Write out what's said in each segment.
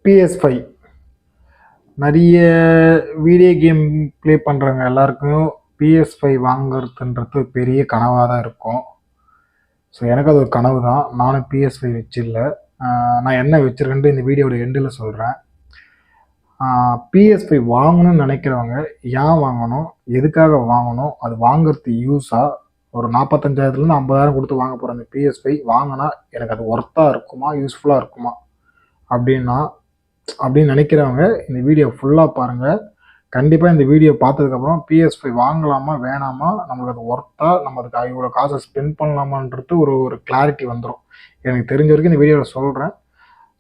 PS5 நிறைய video game play பண்ணுறவங்க எல்லாருக்கும் PS5 வாங்குறதுன்றது பெரிய கனவாக தான் இருக்கும். ஸோ எனக்கு அது ஒரு கனவு தான். நானும் PS5 வச்சில்ல. நான் என்ன வச்சுருக்கேன்ட்டு இந்த வீடியோட எண்டில் சொல்கிறேன். PS5 வாங்கணும்னு நினைக்கிறவங்க ஏன் வாங்கணும், எதுக்காக வாங்கணும், அது வாங்குறது யூஸாக, ஒரு 45,000 50,000 கொடுத்து வாங்க போகிற அந்த PS5 வாங்கினா எனக்கு அது ஒர்த்தாக இருக்குமா, யூஸ்ஃபுல்லாக இருக்குமா அப்படின்னு நினைக்கிறவங்க இந்த வீடியோ ஃபுல்லாக பாருங்கள். கண்டிப்பாக இந்த வீடியோ பார்த்ததுக்கப்புறம் PS5 வாங்கலாமா வேணாமா, நம்மளுக்கு அது ஒர்த்தா, நம்ம அதுக்கு இவ்வளோ காசை ஸ்பெண்ட் பண்ணலாமான்றது ஒரு கிளாரிட்டி வந்துடும். எனக்கு தெரிஞ்ச வரைக்கும் இந்த வீடியோவில் சொல்கிறேன்.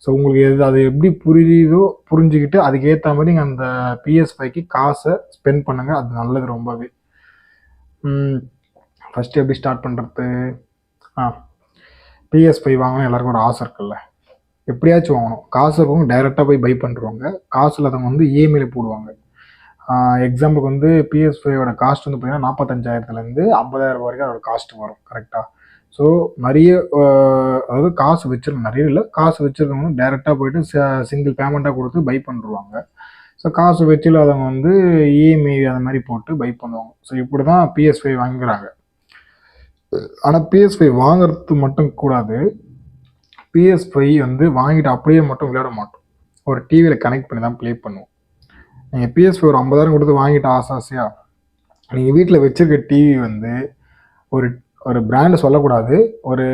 ஸோ உங்களுக்கு அது எப்படி புரியுதோ புரிஞ்சுக்கிட்டு அதுக்கேற்ற மாதிரி நீங்கள் அந்த PS5க்கு காசை ஸ்பெண்ட் பண்ணுங்கள். அது நல்லது ரொம்பவே. ஃபஸ்ட்டு எப்படி ஸ்டார்ட் பண்ணுறது? PS5 வாங்கணும் எல்லாருக்கும் ஒரு ஆசை இருக்குல்ல. எப்படியாச்சும் வாங்கணும். காசு இருக்கவங்க டைரெக்டாக போய் பை பண்ணுறவங்க, காசு இல்லாதவங்க வந்து இஎம்ஐயில் போடுவாங்க. எக்ஸாம்பிளுக்கு வந்து PS5ஓட காஸ்ட் வந்து பார்த்தீங்கன்னா 45,000 50,000 வரைக்கும் அதோட காஸ்ட் வரும். கரெக்டாக? ஸோ நிறைய அதாவது காசு வச்சுருக்கோம், நிறைய இல்லை, காசு வச்சுருக்கவங்க டைரெக்டாக போய்ட்டு சிங்கிள் பேமெண்ட்டாக கொடுத்து பை பண்ணிடுவாங்க. ஸோ காசு வச்சு இல்லாதவங்க வந்து இஎம்ஐ அந்த மாதிரி போட்டு பை பண்ணுவாங்க. ஸோ இப்படி தான் PS5 வாங்குறாங்க. ஆனால் PS5 வாங்குறது மட்டும் கூடாது. PS5 வந்து வாங்கிட்டு அப்படியே மட்டும் விளையாட மாட்டோம். ஒரு டிவியில் கனெக்ட் பண்ணி தான் ப்ளே பண்ணுவோம். நீங்கள் PS5 ஒரு 50,000 கொடுத்து வாங்கிட்டு ஆசையாக நீங்கள் வீட்டில் வச்சுருக்க டிவி வந்து ஒரு பிராண்டு சொல்லக்கூடாது, ஒரு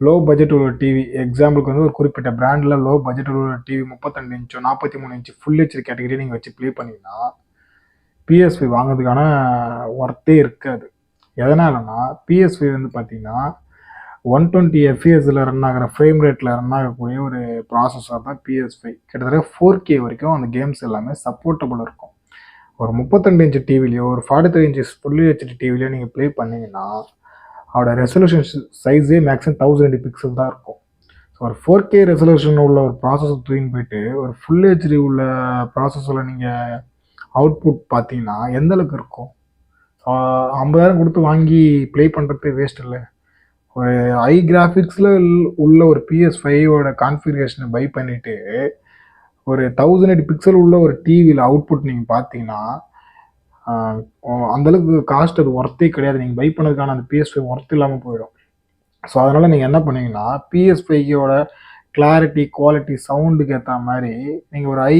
லோ பட்ஜெட் உள்ள டிவி, எக்ஸாம்பிளுக்கு வந்து ஒரு குறிப்பிட்ட பிராண்டில் லோ பட்ஜெட் உள்ள TV 32 இன்ச்சோ 43 inch full HD category நீங்கள் வச்சு ப்ளே பண்ணிங்கன்னா PS5 வாங்குறதுக்கான ஒர்த்தே இருக்காது. எதனாலனா PS5 வந்து பார்த்தீங்கன்னா 120 FPS ரன் ஆகிற ஃப்ரேம் ரேட்டில் ரன் ஆகக்கூடிய ஒரு ப்ராசஸர் தான் PS5. கிட்டத்தட்ட 4K வரைக்கும் அந்த கேம்ஸ் எல்லாமே சப்போர்ட்டபுள் இருக்கும். ஒரு 32 இன்ச்சு டிவிலையோ ஒரு 43 இன்ச்சஸ் ஃபுல் ஹெச்டி டிவிலையோ நீங்கள் ப்ளே பண்ணிங்கன்னா அதோட ரெசல்யூஷன் சைஸே மேக்ஸிமம் 1080 பிக்சல் தான் இருக்கும். ஸோ ஒரு 4K ரெசல்யூஷன் உள்ள ஒரு ப்ராசஸர் தூக்கின்னு போயிட்டு ஒரு ஃபுல் ஹெச்டி உள்ள ப்ராசஸரில் நீங்கள் அவுட்புட் பார்த்தீங்கன்னா எந்த அளவுக்கு இருக்கும்? 50,000 கொடுத்து வாங்கி ப்ளே பண்ணுறது வேஸ்ட் இல்லை. ஒரு ஹை கிராஃபிக்ஸில் உள்ள ஒரு PS5ஓட கான்ஃபிகரேஷனை பை பண்ணிவிட்டு ஒரு 1080 பிக்சல் உள்ள ஒரு டிவியில் அவுட்புட் நீங்கள் பார்த்தீங்கன்னா அந்தளவுக்கு காஸ்ட் அது ஒர்த்தே கிடையாது. நீங்கள் பை பண்ணதுக்கான அந்த PS5 ஒர்த் இல்லாமல் போயிடும். ஸோ அதனால் நீங்கள் என்ன பண்ணீங்கன்னா PS5ஓட கிளாரிட்டி, குவாலிட்டி, சவுண்டுக்கு ஏற்ற மாதிரி நீங்கள் ஒரு ஹை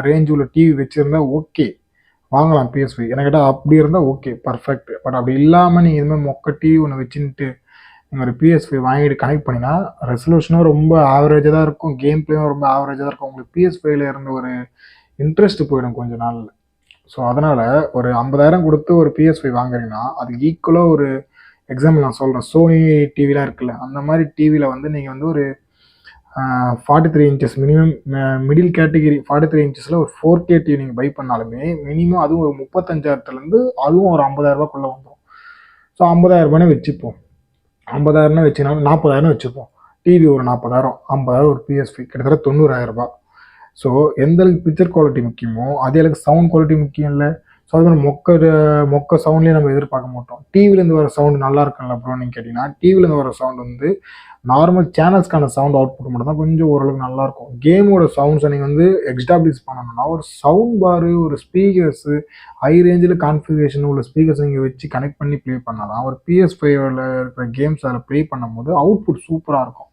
ரேஞ்ச் உள்ள டிவி வச்சுருந்தா ஓகே, வாங்கலாம் PS5. என்கிட்ட அப்படி இருந்தால் ஓகே, பர்ஃபெக்ட். பட் அப்படி இல்லாமல் நீங்கள் இதுமாதிரி மொக்க டிவி ஒன்று வச்சுன்ட்டு நீங்கள் ஒரு PS5 வாங்கிட்டு கனெக்ட் பண்ணிங்கன்னா ரெசல்யூஷனும் ரொம்ப ஆவரேஜாக தான் இருக்கும், கேம் பிளேயும் ரொம்ப ஆவரேஜாக தான் இருக்கும். உங்களுக்கு PS5ல இருந்த ஒரு இன்ட்ரெஸ்ட் போயிடும் கொஞ்ச நாளில். ஸோ அதனால் ஒரு 50,000 கொடுத்து ஒரு PS5 வாங்குறீங்கன்னா அதுக்கு ஈக்குவலாக ஒரு எக்ஸாம்பிள் நான் சொல்கிறேன், சோனி டிவிலாம் இருக்குல்ல, அந்த மாதிரி டிவியில் வந்து நீங்கள் வந்து ஒரு 43 இன்ச்சஸ் மினிமம் மிடில் கேட்டகிரி 43 இன்ச்சஸில் ஒரு 4K டிவி நீங்கள் பை பண்ணாலுமே மினிமம் அதுவும் ஒரு 35,000 அதுவும் ஒரு 50,000 வந்துடும். ஸோ 50,000 வச்சுப்போம். 50,000 வச்சுனாலும் 40,000 வச்சுப்போம். டிவி ஒரு 40,000, 50,000 ஒரு PS5, கிட்டத்தட்ட 90,000. ஸோ எந்த அளவுக்கு பிக்சர் குவாலிட்டி முக்கியமோ அதே அளவுக்கு சவுண்ட் குவாலிட்டி முக்கியம் இல்லை. ஸோ அது மாதிரி மொக்க சவுண்ட்லேயே நம்ம எதிர்பார்க்க மாட்டோம். டிவிலேருந்து வர சவுண்டு நல்லா இருக்குல்ல ப்ரோ நீங்கள் கேட்டிங்கன்னா, டிவிலேருந்து வர சவுண்ட் வந்து நார்மல் சேனல்ஸ்க்கான சவுண்ட் அவுட்புட் மட்டும் தான் கொஞ்சம் ஓரளவுக்கு நல்லாயிருக்கும். கேமோட சவுண்ட்ஸை நீங்கள் வந்து எக்ஸ்டாப்ளிஷ் பண்ணணும்னா ஒரு சவுண்ட் பாரு, ஒரு ஸ்பீக்கர்ஸு, ஹை ரேஞ்சில் கான்ஃபிகரேஷன் உள்ள ஸ்பீக்கர்ஸ் நீங்கள் வச்சு கனெக்ட் பண்ணி ப்ளே பண்ணால் தான் ஒரு PS5ல இருக்கிற கேம்ஸ் அதில் ப்ளே பண்ணும்போது அவுட்புட் சூப்பராக இருக்கும்.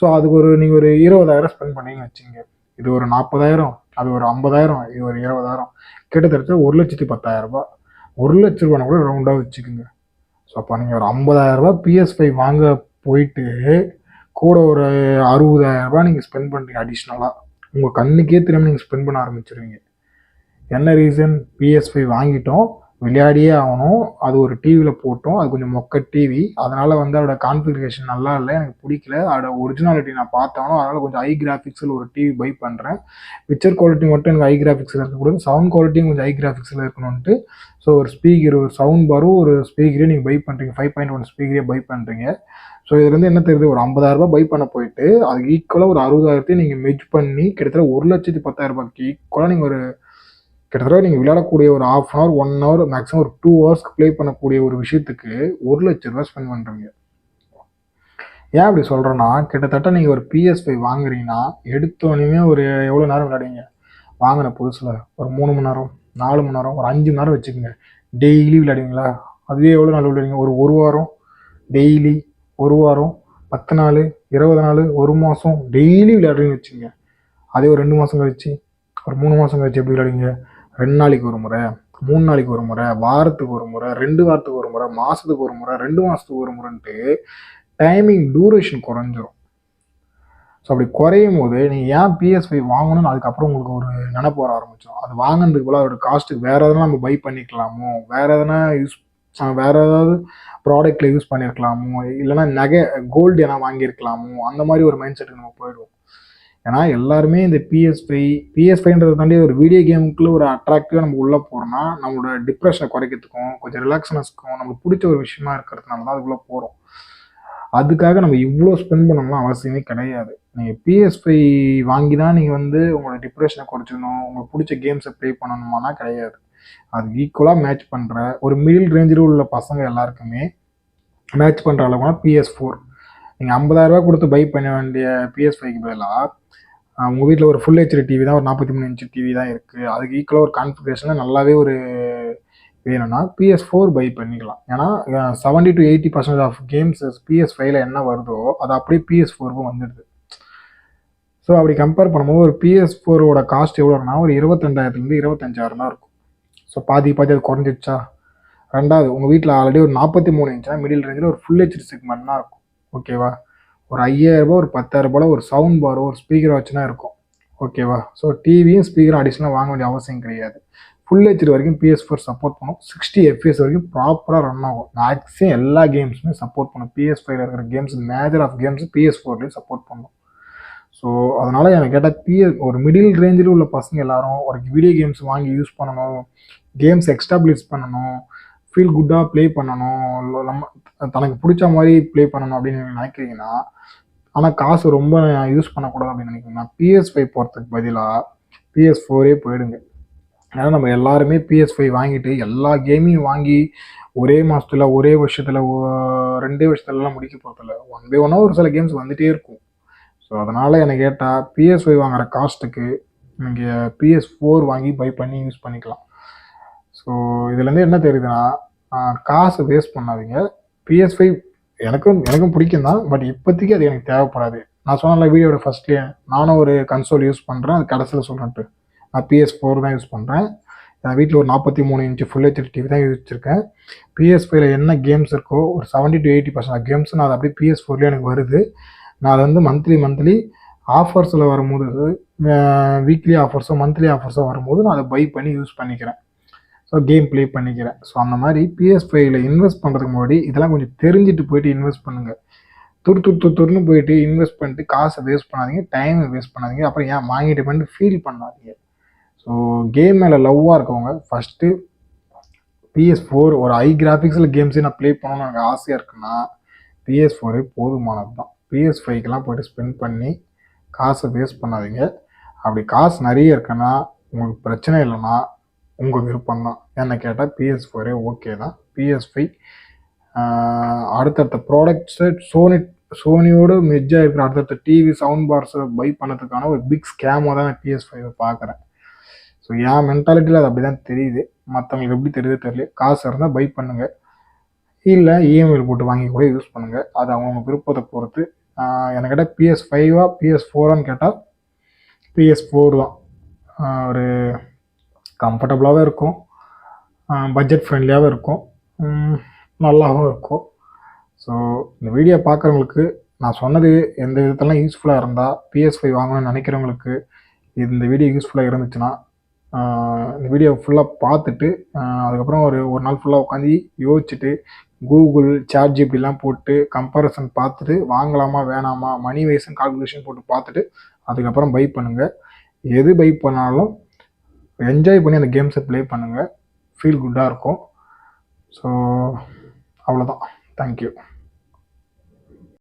ஸோ அதுக்கு நீங்கள் ஒரு 20,000 ஸ்பெண்ட் பண்ணிங்கன்னு வச்சுங்க. இது ஒரு 40,000, அது ஒரு 50,000, இது ஒரு 20,000, கிட்டத்தட்ட 1,10,000. 1,00,000 கூட ரவுண்டாக வச்சுக்கோங்க. ஸோ அப்போ நீங்கள் ஒரு 50,000 PS5 வாங்க போயிட்டு கூட ஒரு 60,000 நீங்கள் ஸ்பெண்ட் பண்ணுறீங்க அடிஷ்னலாக. உங்கள் கண்ணுக்கே தெரியாமல் நீங்கள் ஸ்பெண்ட் பண்ண ஆரம்பிச்சிருவீங்க. என்ன ரீசன்? PS5 வாங்கிட்டோம், விளையாடியே ஆகணும், அது ஒரு டிவியில் போட்டோம், அது கொஞ்சம் மொக்க டிவி, அதனால் வந்து அதோட கான்ஃபிகரேஷன் நல்லா இல்லை, எனக்கு பிடிக்கல, அதோட ஒரிஜினாலிட்டி நான் பார்த்தாலும், அதனால் கொஞ்சம் ஹை கிராஃபிக்ஸில் ஒரு டிவி பை பண்ணுறேன். பிக்சர் குவாலிட்டி மட்டும் எனக்கு ஹை கிராஃபிக்ஸில் இருக்கக்கூடாது, சவுண்ட் குவாலிட்டியும் கொஞ்சம் ஹை கிராஃபிக்ஸில் இருக்கணும்ன்ட்டு ஸோ ஒரு ஸ்பீக்கர், ஒரு சவுண்ட் பாரும் ஒரு ஸ்பீக்கரே நீங்கள் பை பண்ணுறீங்க, 5.1 ஸ்பீக்கரே பை பண்ணுறீங்க. ஸோ இதுலேருந்து என்ன தெரியுது? ஒரு 50,000 பை பண்ண போயிட்டு அதுக்கு ஈக்குவலாக ஒரு 60,000 நீங்கள் மெச் பண்ணி கிட்டத்தட்ட 1,10,000 ஈக்குவலாக நீங்கள் ஒரு கிட்டத்தட்ட நீங்கள் விளையாடக்கூடிய ஒரு 1/2 hour 1 hour மேக்ஸிமம் ஒரு 2 hours ப்ளே பண்ணக்கூடிய ஒரு விஷயத்துக்கு 1,00,000 ஸ்பெண்ட் பண்ணுறீங்க. ஏன் அப்படி சொல்கிறேன்னா, கிட்டத்தட்ட நீங்கள் ஒரு PS5 வாங்குறீங்கன்னா எடுத்தோடனே ஒரு எவ்வளோ நேரம் விளையாடுவீங்க? வாங்கின புதுசில் ஒரு 3 மணி நேரம், 4 மணி நேரம், ஒரு 5 மணி நேரம் வச்சுக்கோங்க. டெய்லி விளையாடுவீங்களா? அதுவே எவ்வளோ நாள் விளையாடுவீங்க? ஒரு வாரம் டெய்லி, ஒரு வாரம், 10 நாள், 20 நாள், ஒரு மாதம் டெய்லி விளையாடுறீங்கன்னு வச்சுக்கோங்க. அதே ஒரு 2 மாதம் கழிச்சு, ஒரு 3 மாதம் கழிச்சு எப்படி விளையாடுவீங்க? 2 நாளைக்கு ஒரு முறை, 3 நாளைக்கு ஒரு முறை, வாரத்துக்கு ஒரு முறை, 2 வாரத்துக்கு ஒரு முறை, மாதத்துக்கு ஒரு முறை, 2 மாதத்துக்கு ஒரு முறைன்ட்டு டைமிங் டூரேஷன் குறைஞ்சிரும். ஸோ அப்படி குறையும் போது நீங்கள் ஏன் PS5 வாங்கணும்னு அதுக்கப்புறம் உங்களுக்கு ஒரு நினைப்பு வர ஆரம்பிச்சிடும். அது வாங்கினதுக்கு போல அதோட காஸ்ட்டுக்கு வேறு எதனா நம்ம பை பண்ணிக்கலாமோ, வேறு எதனா வேறு ஏதாவது ப்ராடக்ட்டில் யூஸ் பண்ணியிருக்கலாமோ, இல்லைனா நகை கோல்டு எதனா வாங்கியிருக்கலாமோ, அந்த மாதிரி ஒரு மைண்ட் செட்டுக்கு நம்ம போயிடுவோம். ஏன்னா எல்லாருமே இந்த PS5ன்றதை தாண்டி ஒரு வீடியோ கேமுக்குள்ள ஒரு அட்ராக்டிவாக நம்ம உள்ளே போகிறோம்னா நம்மளோட டிப்ரெஷனை குறைக்கிறதுக்கும் கொஞ்சம் ரிலாக்ஸ்னஸ்க்கும் நமக்கு பிடிச்ச ஒரு விஷயமா இருக்கிறதுனால தான் அதுக்குள்ளே போகிறோம். அதுக்காக நம்ம இவ்வளோ ஸ்பெண்ட் பண்ணணும்லாம் அவசியமே கிடையாது. நீங்கள் PS5 வாங்கி தான் நீங்கள் உங்களோட டிப்ரெஷனை குறைச்சிக்கணும், உங்களுக்கு பிடிச்ச கேம்ஸை ப்ளே பண்ணணுமானா கிடையாது. அது ஈக்குவலாக மேட்ச் பண்ணுற ஒரு மிடில் ரேஞ்சில் உள்ள பசங்க எல்லாருக்குமே மேட்ச் பண்ணுற அளவுனா PS4. நீங்கள் 50,000 கொடுத்து பை பண்ண வேண்டிய PS5க்கு பதிலாக உங்கள் வீட்டில் ஒரு ஃபுல் ஹெச்டி டிவி தான், ஒரு 43 இன்ச்சு டிவி தான் இருக்குது, அதுக்கு ஈக்குவலாக ஒரு கான்ஃபிகரேஷனில் நல்லாவே ஒரு வேணும்னா PS4 பை பண்ணிக்கலாம். ஏன்னா 70 to 80% ஆஃப் கேம்ஸ் PS5ல என்ன வருதோ அது அப்படியே PS4க்கும் வந்துடுது. ஸோ அப்படி கம்பேர் பண்ணும்போது ஒரு PS4ஓட காஸ்ட் எவ்வளோனா ஒரு 22,000 to 25,000 தான் இருக்கும். ஸோ பாதி அது குறைஞ்சிடுச்சா? ரெண்டாவது, உங்கள் வீட்டில் ஆல்ரெடி ஒரு 43 இன்ச்சுனா மிடில் ரேஞ்சில் ஒரு ஃபுல் ஹெச்டி செக்மெண்ட் தான் இருக்கும். ஓகேவா? ஒரு 5,000 ஒரு 10,000 ஒரு சவுண்ட் பாரோ ஒரு ஸ்பீக்கர் வச்சுனா இருக்கும். ஓகேவா? ஸோ டிவியும் ஸ்பீக்கரும் அடிஷ்னலாக வாங்க வேண்டிய அவசியம் கிடையாது. ஃபுல் ஹெச்டி வரைக்கும் PS4 சப்போர்ட் பண்ணும். 60 FPS வரைக்கும் ப்ராப்பராக ரன் ஆகும். மேக்ஸிமம் எல்லா கேம்ஸுமே சப்போர்ட் பண்ணும். PS5ல இருக்கிற கேம்ஸ் மேஜர் ஆஃப் கேம்ஸ் PS4லேயும் சப்போர்ட் பண்ணும். ஸோ அதனால் எனக்கு கேட்டால் ஒரு மிடில் ரேஞ்சில் உள்ள பசங்க எல்லாரும் ஒரு வீடியோ கேம்ஸ் வாங்கி யூஸ் பண்ணணும், கேம்ஸ் எக்ஸ்டாப்ளிஷ் பண்ணணும், ஃபீல் குட்டாக ப்ளே பண்ணணும், நம்ம தனக்கு பிடிச்ச மாதிரி ப்ளே பண்ணணும் அப்படின்னு நினைக்கிறீங்கன்னா, ஆனால் காசு ரொம்ப யூஸ் பண்ணக்கூடாது அப்படின்னு நினைக்கிறீங்கன்னா PS5 போகிறதுக்கு பதிலாக PS4 போயிடுங்க. ஏன்னா நம்ம எல்லாருமே PS5 வாங்கிட்டு எல்லா கேமையும் வாங்கி ஒரே மாதத்துல ஒரே வருஷத்தில் 2 வருஷத்துலலாம் முடிக்க போகிறதில்ல. ஒன் பை ஒன்னாக ஒரு சில கேம்ஸ் வந்துகிட்டே இருக்கும். ஸோ அதனால் எனக்கு கேட்டால் PS5 வாங்குகிற காஸ்ட்டுக்கு நீங்கள் PS4 வாங்கி பை பண்ணி யூஸ் பண்ணிக்கலாம். ஸோ இதுலேருந்து என்ன தெரியுதுன்னா, காசு வேஸ்ட் பண்ணாதீங்க. PS5 எனக்கும் பிடிக்கும் தான், பட் இப்போதைக்கு அது எனக்கு தேவைப்படாது. நான் சொன்னல வீடியோட ஃபர்ஸ்ட்லேயே நானும் ஒரு கன்சோல் யூஸ் பண்ணுறேன், அது கடைசியில் சொல்லிட்டு நான் PS4 தான் யூஸ் பண்ணுறேன். என் வீட்டில் ஒரு 43 இன்ச்சு ஃபுல் ஹெச்டி டிவி தான் யூஸ் வச்சுருக்கேன். PS5ல என்ன கேம்ஸ் இருக்கோ ஒரு 70 to 80% கேம்ஸ் நான் அது அப்படியே PS4லேயே எனக்கு வருது. நான் அதை மந்த்லி ஆஃபர்ஸில் வரும்போது, வீக்லி ஆஃபர்ஸோ மந்த்லி ஆஃபர்ஸோ வரும்போது நான் அதை பை பண்ணி யூஸ் பண்ணிக்கிறேன். ஸோ கேம் ப்ளே பண்ணிக்கிறேன். ஸோ அந்த மாதிரி PS5ல இன்வெஸ்ட் பண்ணுறதுக்கு முன்னாடி இதெல்லாம் கொஞ்சம் தெரிஞ்சுட்டு போயிட்டு இன்வெஸ்ட் பண்ணுங்கள். துருன்னு போயிட்டு இன்வெஸ்ட் பண்ணிட்டு காசை வேஸ்ட் பண்ணாதீங்க, டைமை வேஸ்ட் பண்ணாதீங்க, அப்புறம் ஏன் வாங்கிட்டு பண்ணிட்டு ஃபீல் பண்ணாதீங்க. ஸோ கேம் மேலே லவ்வாக இருக்கவங்க ஃபஸ்ட்டு PS4 ஒரு ஹை கிராஃபிக்ஸில் கேம்ஸே நான் ப்ளே பண்ணணும்னு எனக்கு ஆசையாக இருக்குன்னா PS4 போதுமானது தான். PS5க்கெலாம் போய்ட்டு ஸ்பெண்ட் பண்ணி காசை வேஸ்ட் பண்ணாதீங்க. அப்படி காசு நிறைய இருக்குன்னா உங்களுக்கு பிரச்சனை இல்லைன்னா உங்கள் விருப்பம் தான். என்ன கேட்டால் PS4 ஓகே தான். PS5 அடுத்தடுத்த ப்ராடக்ட்ஸு சோனியோட மெஜ்ஜாக இருக்கிற அடுத்தடுத்த டிவி சவுண்ட் பார்ஸை பை பண்ணதுக்கான ஒரு பிக் ஸ்கேமாக தான் நான் PS5 பார்க்குறேன். ஸோ என் மென்டாலிட்டியில் அது அப்படி தான் தெரியுது. மற்றவங்களுக்கு எப்படி தெரியுது தெரியல. காசு இருந்தால் பை பண்ணுங்கள், இல்லை இஎம்ஐயில் போட்டு வாங்கி கூட யூஸ் பண்ணுங்கள். அது அவங்க விருப்பத்தை பொறுத்து. எனக்கு கேட்டால் PS5 PS4 கேட்டால் PS4 தான். ஒரு கம்ஃபர்டபுளாகவும் இருக்கும், பட்ஜெட் ஃப்ரெண்ட்லியாகவும் இருக்கும், நல்லாவும் இருக்கும். ஸோ இந்த வீடியோ பார்க்குறவங்களுக்கு நான் சொன்னது எந்த விதத்தெல்லாம் யூஸ்ஃபுல்லாக இருந்தால் PS5 வாங்கணும்னு நினைக்கிறவங்களுக்கு இந்த வீடியோ யூஸ்ஃபுல்லாக இருந்துச்சுன்னா இந்த வீடியோ ஃபுல்லாக பார்த்துட்டு அதுக்கப்புறம் ஒரு நாள் ஃபுல்லாக உட்காந்து யோசிச்சுட்டு கூகுள் ChatGPTலாம் போட்டு கம்பேரிசன் பார்த்துட்டு வாங்கலாமா வேணாமா மணி வைஸும் கால்குலேஷன் போட்டு பார்த்துட்டு அதுக்கப்புறம் பை பண்ணுங்கள். எது பை பண்ணாலும் என்ஜாய் பண்ணி அந்த கேம்ஸை ப்ளே பண்ணுங்கள், ஃபீல் குட்டாக இருக்கும். ஸோ அவ்வளோதான். தேங்க்யூ.